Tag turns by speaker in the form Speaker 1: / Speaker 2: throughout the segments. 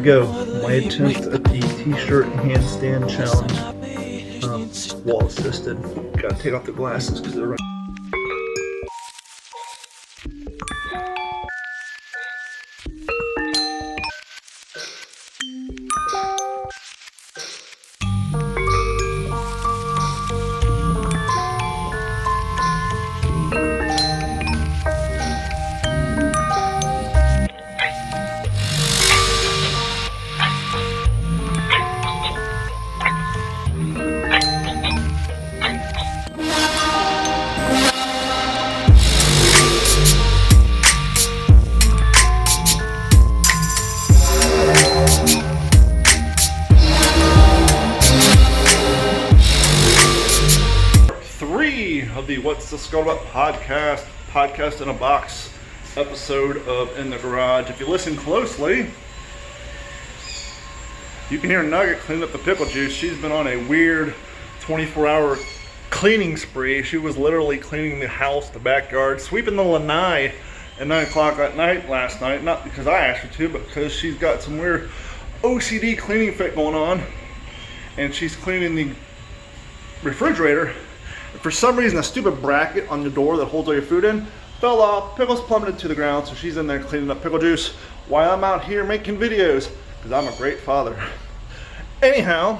Speaker 1: go. My attempt at the t-shirt handstand challenge. Wall assisted. Gotta take off the glasses because they're running. Of the What's the Scuttlebutt podcast in a box episode of In the Garage. If you listen closely, you can hear Nugget cleaning up the pickle juice. She's been on a weird 24-hour cleaning spree. She was literally cleaning the house, the backyard, sweeping the lanai at 9 o'clock at night last night. Not because I asked her to, but because she's got some weird OCD cleaning fit going on. And she's cleaning the refrigerator. For some reason, a stupid bracket on the door that holds all your food in fell off. Pickles plummeted to the ground, so she's in there cleaning up pickle juice while I'm out here making videos because I'm a great father. Anyhow,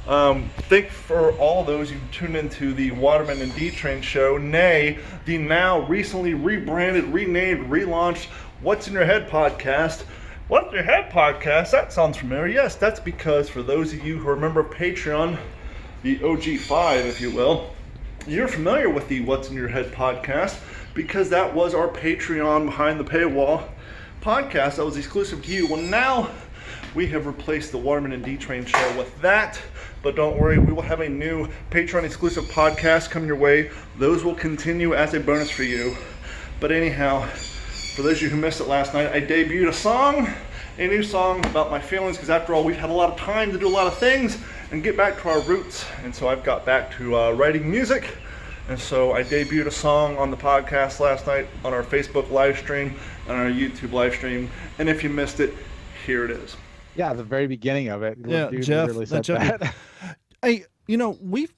Speaker 1: thank for all those who tuned into the Waterman and D-Train show, nay, the now recently rebranded, renamed, relaunched What's in Your Head podcast. What's in Your Head podcast? That sounds familiar. Yes, that's because for those of you who remember Patreon, the OG5, if you will, you're familiar with the What's in Your Head podcast because that was our Patreon behind the paywall podcast that was exclusive to you. Well, now we have replaced the Waterman and D-Train show with that, but don't worry, we will have a new Patreon exclusive podcast coming your way. Those will continue as a bonus for you. But anyhow, for those of you who missed it last night, I debuted a new song about my feelings because after all, we've had a lot of time to do a lot of things and get back to our roots, and so I've got back to writing music, and so I debuted a song on the podcast last night on our Facebook live stream and our YouTube live stream, and if you missed it, here it is.
Speaker 2: Yeah, the very beginning of it.
Speaker 1: Yeah,
Speaker 2: Dude
Speaker 1: Jeff,
Speaker 2: literally said that.
Speaker 1: Hey, we've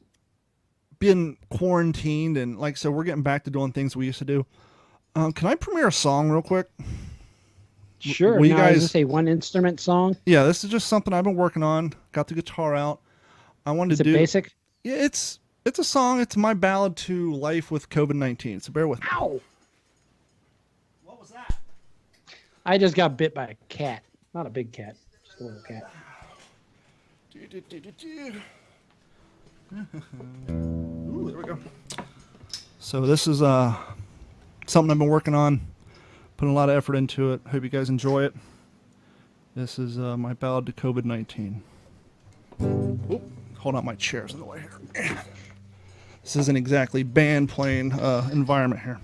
Speaker 1: been quarantined, and like I said, we're getting back to doing things we used to do. Can I premiere a song real quick?
Speaker 3: Sure. Now, is this a one instrument song?
Speaker 1: Yeah, this is just something I've been working on. Got the guitar out. I wanted
Speaker 3: is
Speaker 1: to do.
Speaker 3: Is it basic?
Speaker 1: Yeah, it's a song. It's my ballad to life with COVID-19. So bear with me.
Speaker 3: Ow!
Speaker 1: What was that?
Speaker 3: I just got bit by a cat. Not a big cat, just a little cat.
Speaker 1: Ooh, there we go. So this is something I've been working on. Putting a lot of effort into it. Hope you guys enjoy it. This is my ballad to COVID-19. Oop, hold on, my chair's in the way here. This isn't exactly band playing environment here.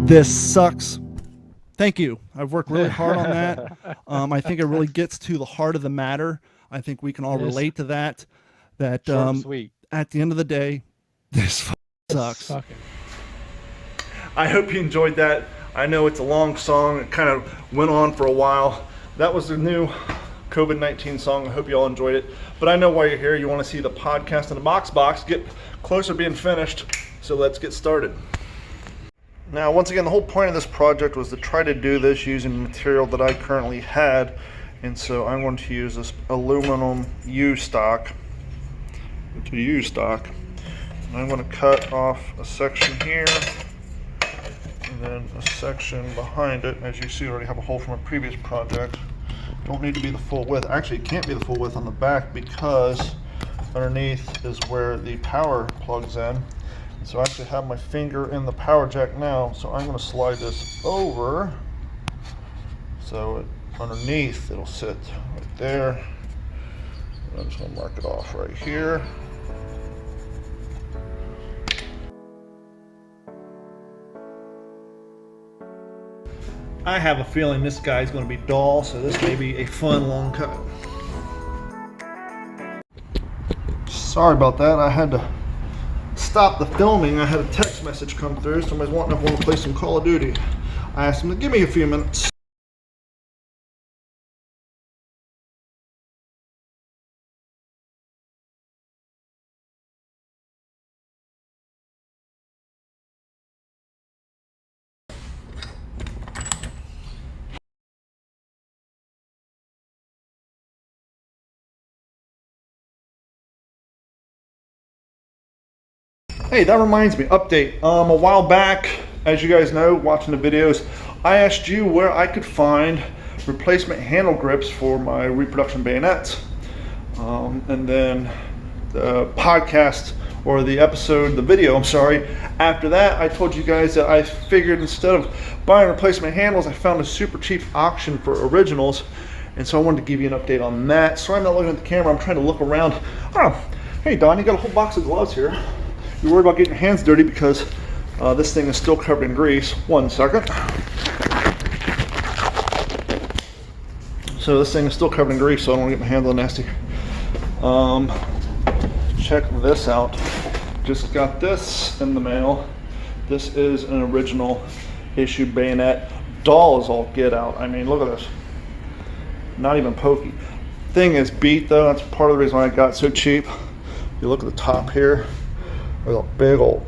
Speaker 1: This sucks. Thank you. I've worked really hard on that. I think it really gets to the heart of the matter. I think we can all relate to that. That
Speaker 2: sweet.
Speaker 1: At the end of the day, this sucks. I hope you enjoyed that. I know it's a long song. It kind of went on for a while. That was the new COVID-19 song. I hope you all enjoyed it. But I know why you're here. You want to see the podcast in the box get closer to being finished. So let's get started. Now, once again, the whole point of this project was to try to do this using material that I currently had, and so I'm going to use this aluminum U-stock. And I'm going to cut off a section here, and then a section behind it. As you see, I already have a hole from a previous project. Don't need to be the full width. Actually, it can't be the full width on the back because underneath is where the power plugs in. So I actually have my finger in the power jack now, so I'm going to slide this over so underneath it'll sit right there. I'm just going to mark it off right here. I have a feeling this guy's going to be dull, so this may be a fun long cut. Sorry about that. I had to stop the filming. I had a text message come through. Somebody's wanting to play some Call of Duty. I asked them to give me a few minutes. Hey, that reminds me, update. A while back, as you guys know, watching the videos, I asked you where I could find replacement handle grips for my reproduction bayonets. And then the podcast, or the episode, the video, I'm sorry, after that, I told you guys that I figured instead of buying replacement handles, I found a super cheap auction for originals. And so I wanted to give you an update on that. Sorry I'm not looking at the camera, I'm trying to look around. Oh, hey Don, you got a whole box of gloves here. You're worried about getting your hands dirty because this thing is still covered in grease. 1 second. So this thing is still covered in grease, so I don't want to get my hands all nasty. Check this out. Just got this in the mail. This is an original issue bayonet. Dull as all get out. I mean, look at this. Not even pokey. Thing is beat though. That's part of the reason why I got it so cheap. You look at the top here. There's a big old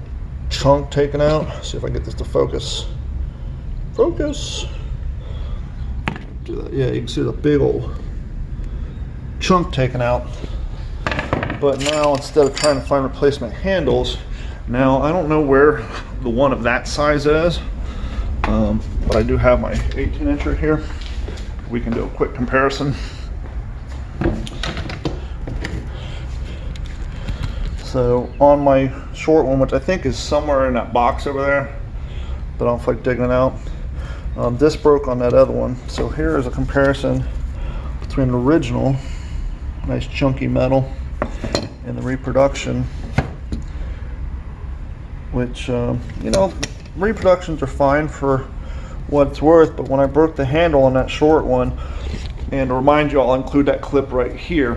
Speaker 1: chunk taken out. See if I can get this to focus. Focus. Yeah, you can see the big old chunk taken out. But now instead of trying to find replacement handles, now I don't know where the one of that size is, but I do have my 18-incher here. We can do a quick comparison. So on my short one, which I think is somewhere in that box over there, but I don't feel like digging it out, this broke on that other one. So here is a comparison between the original, nice chunky metal, and the reproduction, which, you know, reproductions are fine for what it's worth, but when I broke the handle on that short one, and to remind you, I'll include that clip right here.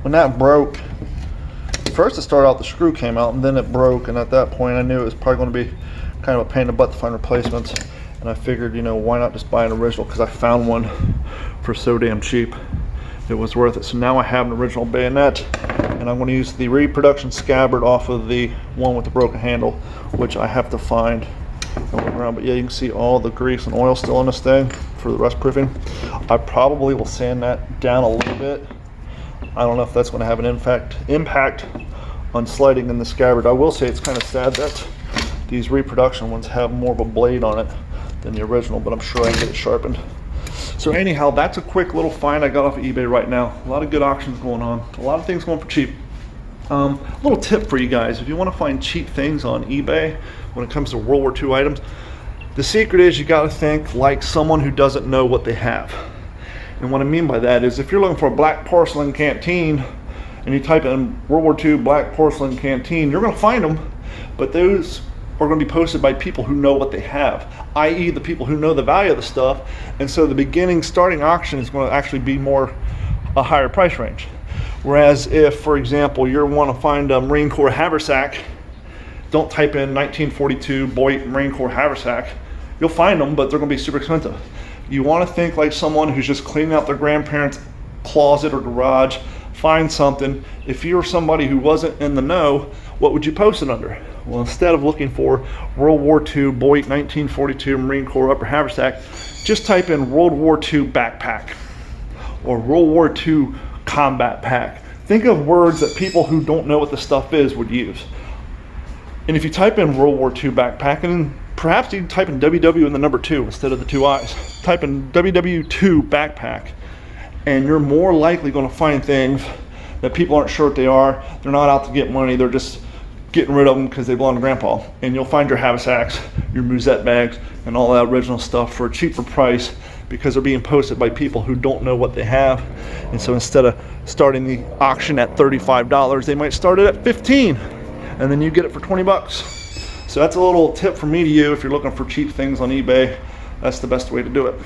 Speaker 1: When that broke, first it started out the screw came out and then it broke, and at that point I knew it was probably going to be kind of a pain in the butt to find replacements, and I figured, you know, why not just buy an original, because I found one for so damn cheap. It was worth it. So now I have an original bayonet, and I'm going to use the reproduction scabbard off of the one with the broken handle, which I have to find and look around. But yeah, you can see all the grease and oil still in this thing for the rust proofing. I probably will sand that down a little bit. I don't know if that's going to have an impact on sliding in the scabbard. I will say it's kind of sad that these reproduction ones have more of a blade on it than the original, but I'm sure I can get it sharpened. So anyhow, that's a quick little find I got off of eBay right now. A lot of good auctions going on. A lot of things going for cheap. Little tip for you guys, if you want to find cheap things on eBay when it comes to World War II items, the secret is you got to think like someone who doesn't know what they have. And what I mean by that is if you're looking for a black porcelain canteen and you type in World War II black porcelain canteen, you're going to find them, but those are going to be posted by people who know what they have, i.e. the people who know the value of the stuff. And so the starting auction is going to actually be a higher price range. Whereas if, for example, you want to find a Marine Corps haversack, don't type in 1942 Boyd Marine Corps haversack. You'll find them, but they're going to be super expensive. You want to think like someone who's just cleaning out their grandparents' closet or garage. Find something. If you were somebody who wasn't in the know, what would you post it under? Well, instead of looking for World War II Boyd 1942 Marine Corps upper haversack, just type in World War II backpack or World War II combat pack. Think of words that people who don't know what the stuff is would use. And if you type in World War II backpack, and perhaps you can type in WW in the number 2 instead of the 2 I's. Type in WW2 backpack, and you're more likely going to find things that people aren't sure what they are. They're not out to get money. They're just getting rid of them because they belong to grandpa. And you'll find your haversacks, your musette bags, and all that original stuff for a cheaper price because they're being posted by people who don't know what they have. And so instead of starting the auction at $35, they might start it at $15, and then you get it for 20 bucks. So that's a little tip from me to you if you're looking for cheap things on eBay. That's the best way to do it.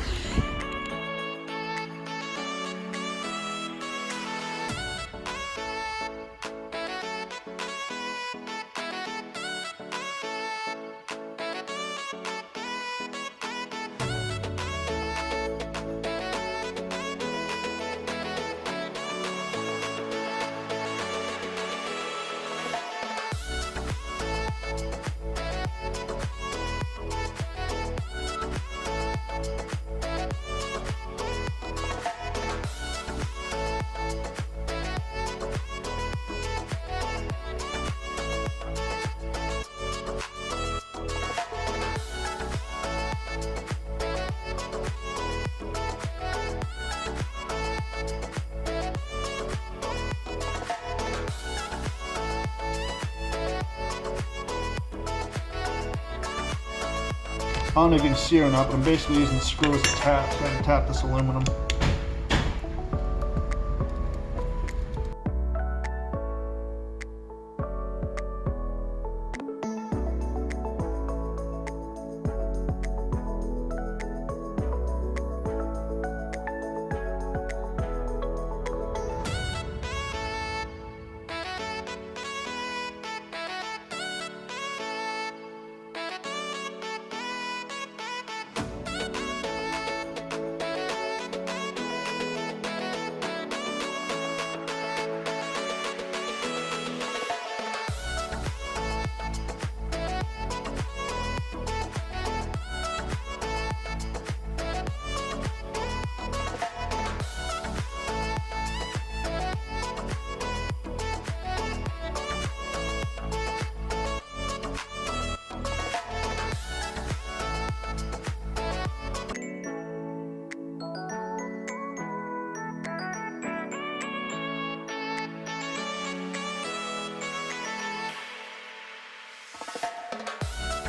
Speaker 1: I don't know if you can see or not, but I'm basically using screws to tap, so I can tap this aluminum.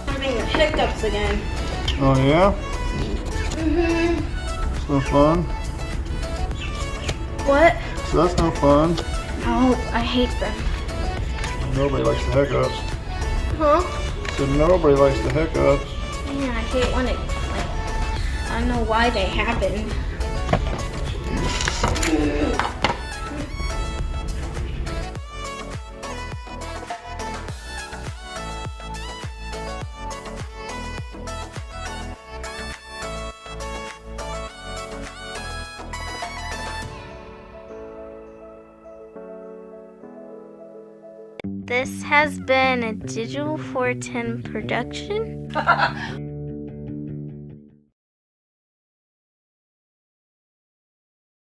Speaker 4: Having the hiccups again.
Speaker 1: Oh yeah?
Speaker 4: Mhm.
Speaker 1: It's no fun.
Speaker 4: What?
Speaker 1: So that's no fun.
Speaker 4: Oh, I hate them.
Speaker 1: Nobody likes the hiccups.
Speaker 4: Huh?
Speaker 1: So nobody likes the hiccups.
Speaker 4: Yeah, I hate when it, like, I don't know why they happen. This has been a Digital 410 production.